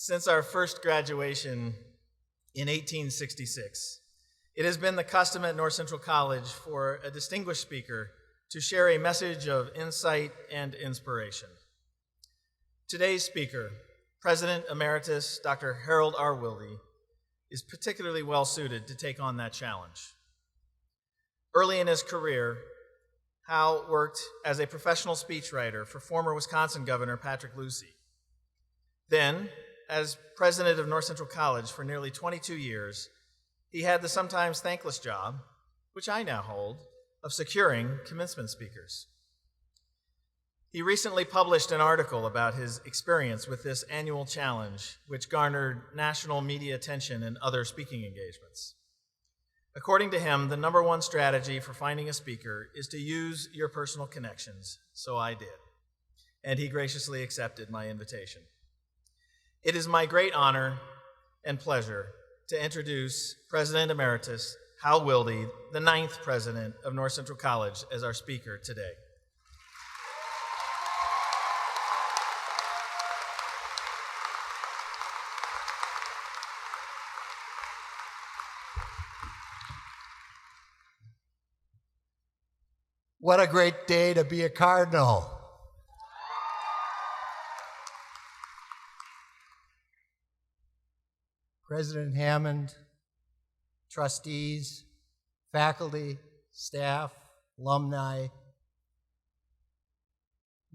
Since our first graduation in 1866, it has been the custom at North Central College for a distinguished speaker to share a message of insight and inspiration. Today's speaker, President Emeritus Dr. Harold R. Wilde, is particularly well suited to take on that challenge. Early in his career, Hal worked as a professional speechwriter for former Wisconsin Governor Patrick Lucey. Then, as president of North Central College for nearly 22 years, he had the sometimes thankless job, which I now hold, of securing commencement speakers. He recently published an article about his experience with this annual challenge, which garnered national media attention and other speaking engagements. According to him, the number one strategy for finding a speaker is to use your personal connections, so I did, and he graciously accepted my invitation. It is my great honor and pleasure to introduce President Emeritus Hal Wilde, the 9th president of North Central College, as our speaker today. What a great day to be a Cardinal. President Hammond, trustees, faculty, staff, alumni,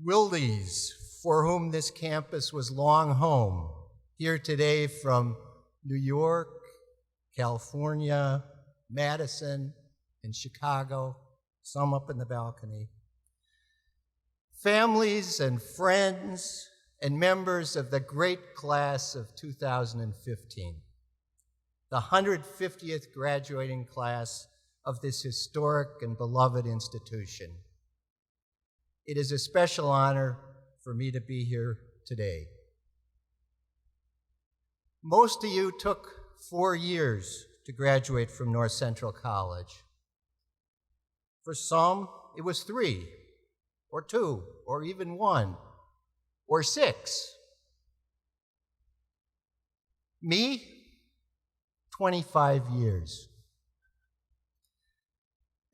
Wildes, for whom this campus was long home, here today from New York, California, Madison, and Chicago, some up in the balcony. Families and friends and members of the great class of 2015, the 150th graduating class of this historic and beloved institution. It is a special honor for me to be here today. Most of you took 4 years to graduate from North Central College. For some, it was 3, or 2, or even 1, or 6. Me, 25 years.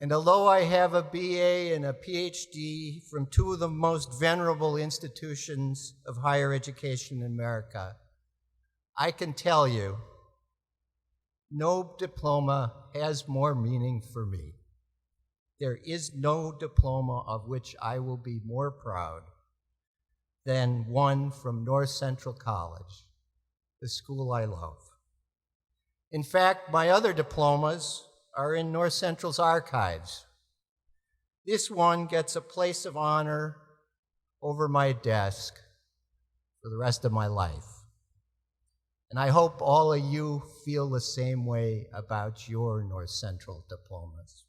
And although I have a BA and a PhD from 2 of the most venerable institutions of higher education in America, I can tell you, no diploma has more meaning for me. There is no diploma of which I will be more proud than one from North Central College, the school I love. In fact, my other diplomas are in North Central's archives. This one gets a place of honor over my desk for the rest of my life. And I hope all of you feel the same way about your North Central diplomas.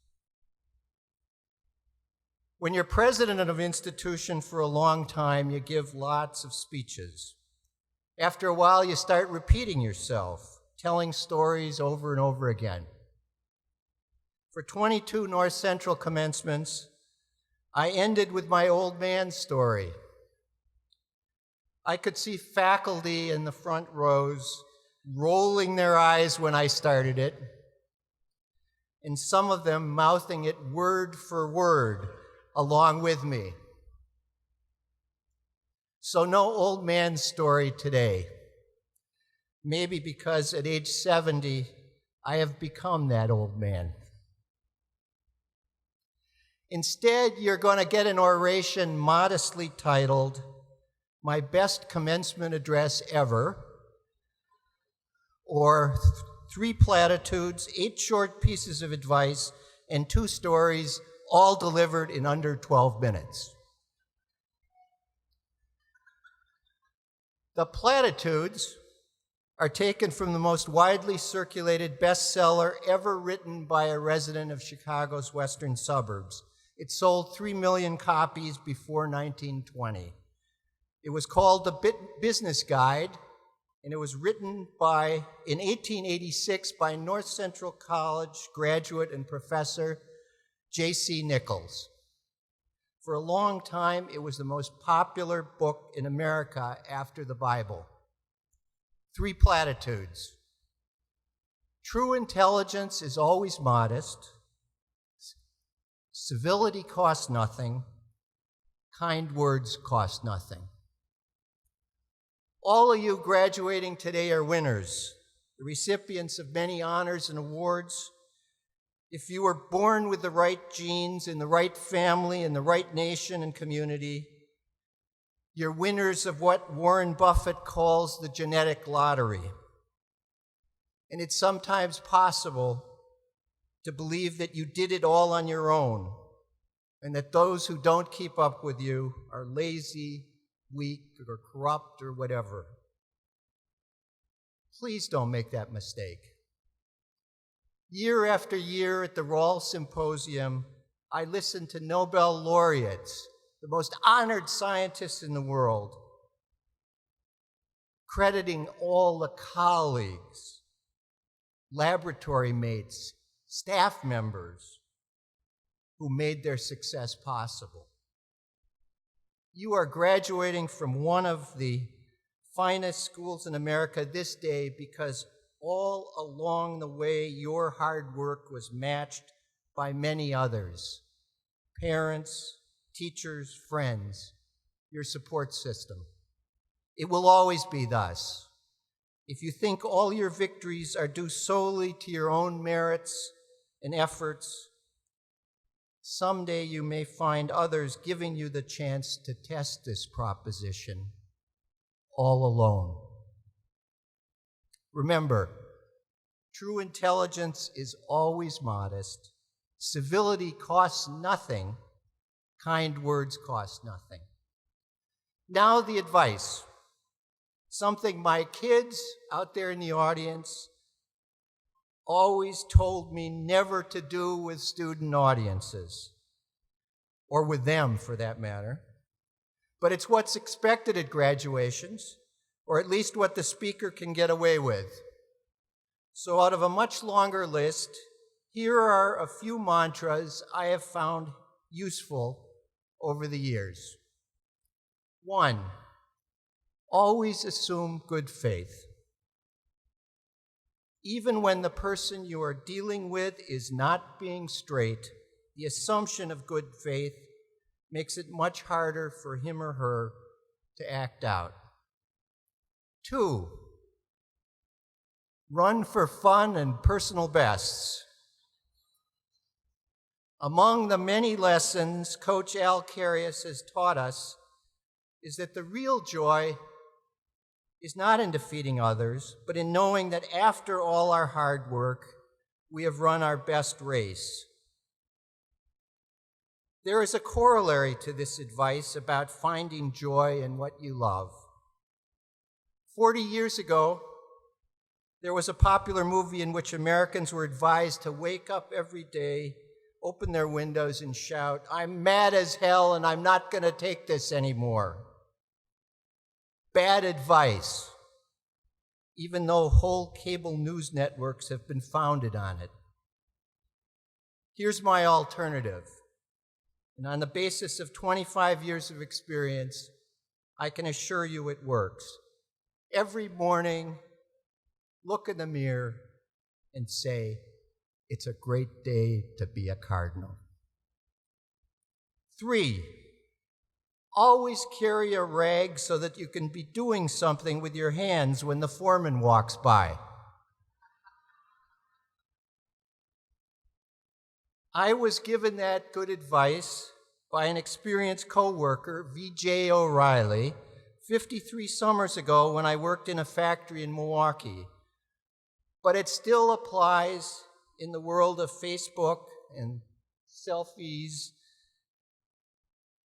When you're president of an institution for a long time, you give lots of speeches. After a while, you start repeating yourself, telling stories over and over again. For 22 North Central commencements, I ended with my old man story. I could see faculty in the front rows rolling their eyes when I started it, and some of them mouthing it word for word along with me. So no old man story today. Maybe because at age 70, I have become that old man. Instead, you're going to get an oration modestly titled, "My Best Commencement Address Ever," or 3 platitudes, 8 short pieces of advice, and 2 stories, all delivered in under 12 minutes. The platitudes are taken from the most widely circulated bestseller ever written by a resident of Chicago's western suburbs. It sold 3 million copies before 1920. It was called The Business Guide, and it was written in 1886 by North Central College graduate and professor J.C. Nichols. For a long time, it was the most popular book in America after the Bible. 3 platitudes. True intelligence is always modest. Civility costs nothing. Kind words cost nothing. All of you graduating today are winners, the recipients of many honors and awards. If you were born with the right genes, in the right family, in the right nation and community, you're winners of what Warren Buffett calls the genetic lottery. And it's sometimes possible to believe that you did it all on your own, and that those who don't keep up with you are lazy, weak, or corrupt, or whatever. Please don't make that mistake. Year after year at the Rawls Symposium, I listen to Nobel laureates, the most honored scientists in the world, crediting all the colleagues, laboratory mates, staff members who made their success possible. You are graduating from one of the finest schools in America this day because all along the way your hard work was matched by many others: parents, teachers, friends, your support system. It will always be thus. If you think all your victories are due solely to your own merits and efforts, someday you may find others giving you the chance to test this proposition all alone. Remember, true intelligence is always modest. Civility costs nothing. Kind words cost nothing. Now the advice, something my kids out there in the audience always told me never to do with student audiences, or with them for that matter. But it's what's expected at graduations, or at least what the speaker can get away with. So out of a much longer list, here are a few mantras I have found useful over the years. 1, always assume good faith. Even when the person you are dealing with is not being straight, the assumption of good faith makes it much harder for him or her to act out. 2, run for fun and personal bests. Among the many lessons Coach Al Carius has taught us is that the real joy is not in defeating others, but in knowing that after all our hard work, we have run our best race. There is a corollary to this advice about finding joy in what you love. 40 years ago, there was a popular movie in which Americans were advised to wake up every day, open their windows, and shout, "I'm mad as hell and I'm not going to take this anymore." Bad advice, even though whole cable news networks have been founded on it. Here's my alternative. And on the basis of 25 years of experience, I can assure you it works. Every morning, look in the mirror and say, "It's a great day to be a Cardinal." 3, always carry a rag so that you can be doing something with your hands when the foreman walks by. I was given that good advice by an experienced coworker, V.J. O'Reilly, 53 summers ago when I worked in a factory in Milwaukee. But it still applies in the world of Facebook and selfies,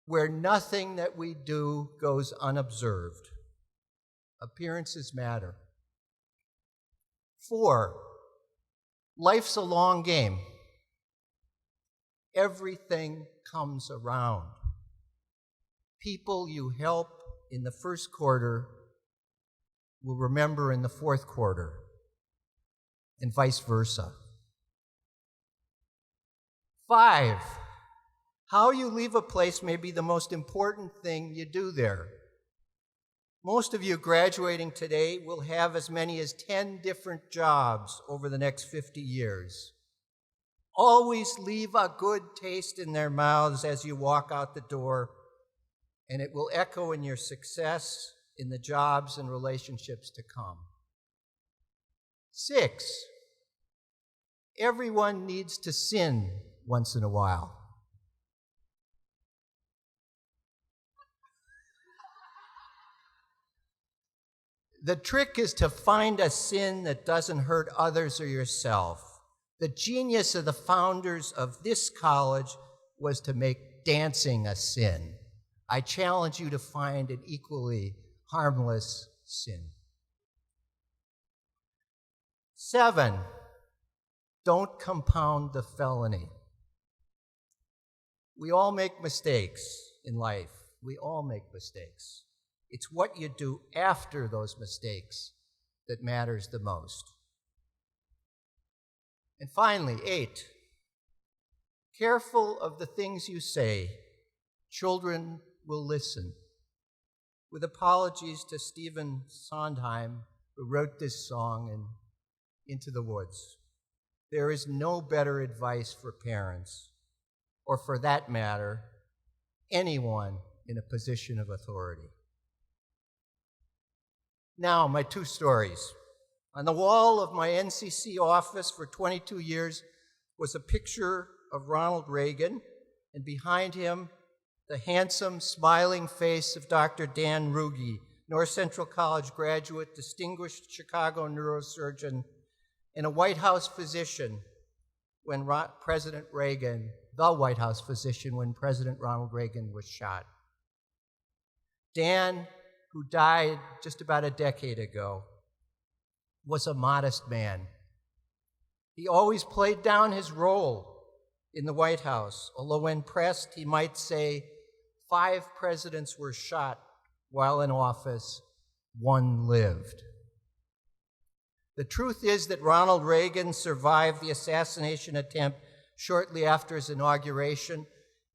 where nothing that we do goes unobserved. Appearances matter. 4, life's a long game. Everything comes around. People you help in the first quarter will remember in the fourth quarter, and vice versa. 5, how you leave a place may be the most important thing you do there. Most of you graduating today will have as many as 10 different jobs over the next 50 years. Always leave a good taste in their mouths as you walk out the door, and it will echo in your success in the jobs and relationships to come. 6, everyone needs to sin once in a while. The trick is to find a sin that doesn't hurt others or yourself. The genius of the founders of this college was to make dancing a sin. I challenge you to find an equally harmless sin. 7, don't compound the felony. We all make mistakes in life. We all make mistakes. It's what you do after those mistakes that matters the most. And finally, 8, careful of the things you say. Children will listen. With apologies to Stephen Sondheim, who wrote this song in Into the Woods. There is no better advice for parents, or for that matter, anyone in a position of authority. Now, my 2 stories. On the wall of my NCC office for 22 years was a picture of Ronald Reagan, and behind him, the handsome, smiling face of Dr. Dan Ruge, North Central College graduate, distinguished Chicago neurosurgeon, and a White House physician when President Reagan, the White House physician when President Ronald Reagan was shot. Dan, who died just about a decade ago, was a modest man. He always played down his role in the White House, although when pressed, he might say, 5 presidents were shot while in office, 1 lived. The truth is that Ronald Reagan survived the assassination attempt shortly after his inauguration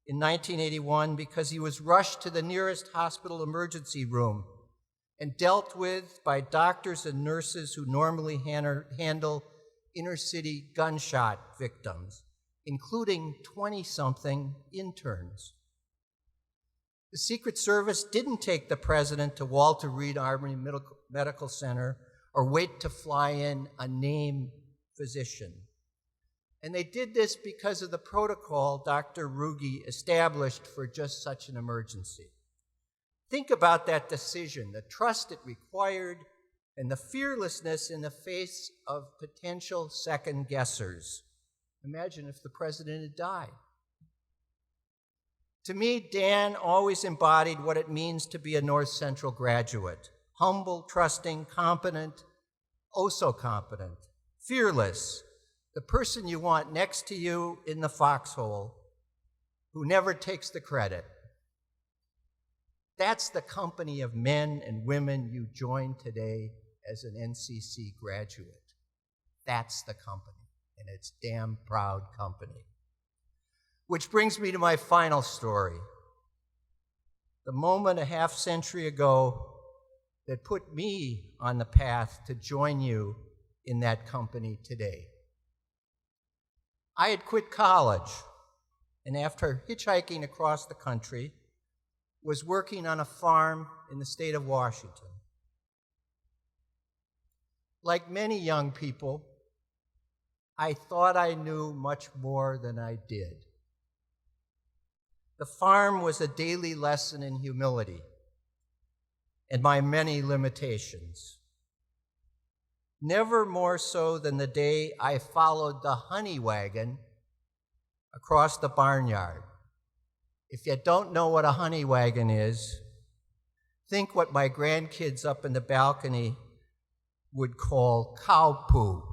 in 1981 because he was rushed to the nearest hospital emergency room and dealt with by doctors and nurses who normally handle inner-city gunshot victims, including 20-something interns. The Secret Service didn't take the president to Walter Reed Army Medical Center or wait to fly in a named physician. And they did this because of the protocol Dr. Ruge established for just such an emergency. Think about that decision, the trust it required, and the fearlessness in the face of potential second-guessers. Imagine if the president had died. To me, Dan always embodied what it means to be a North Central graduate. Humble, trusting, competent, oh so competent, fearless, the person you want next to you in the foxhole, who never takes the credit. That's the company of men and women you join today as an NCC graduate. That's the company, and it's damn proud company. Which brings me to my final story. The moment a half-century ago that put me on the path to join you in that company today. I had quit college, and after hitchhiking across the country, was working on a farm in the state of Washington. Like many young people, I thought I knew much more than I did. The farm was a daily lesson in humility and my many limitations. Never more so than the day I followed the honey wagon across the barnyard. If you don't know what a honey wagon is, think what my grandkids up in the balcony would call cow poo.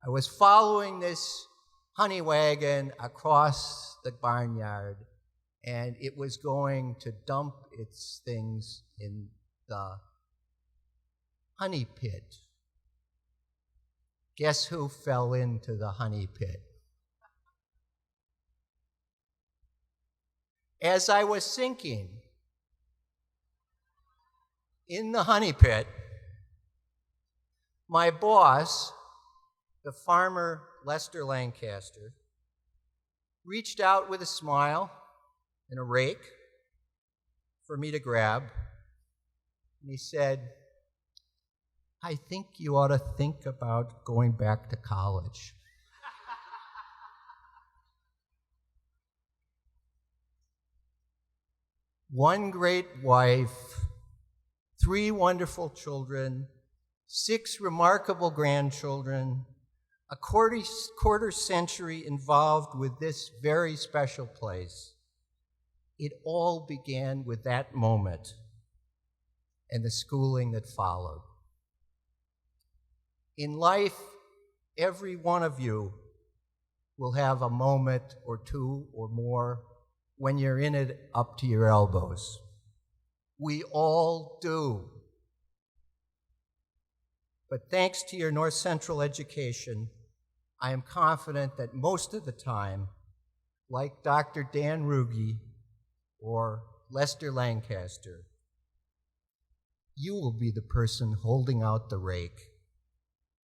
I was following this honey wagon across the barnyard, and it was going to dump its things in the honey pit. Guess who fell into the honey pit? As I was sinking, In the honey pit, my boss, the farmer Lester Lancaster, reached out with a smile and a rake for me to grab. And he said, "I think you ought to think about going back to college." One great wife, 3 wonderful children, 6 remarkable grandchildren, a quarter century involved with this very special place. It all began with that moment and the schooling that followed. In life, every one of you will have a moment or 2 or more when you're in it up to your elbows. We all do. But thanks to your North Central education, I am confident that most of the time, like Dr. Dan Ruge or Lester Lancaster, you will be the person holding out the rake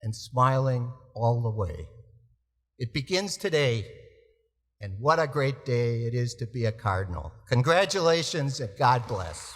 and smiling all the way. It begins today, and what a great day it is to be a Cardinal. Congratulations and God bless.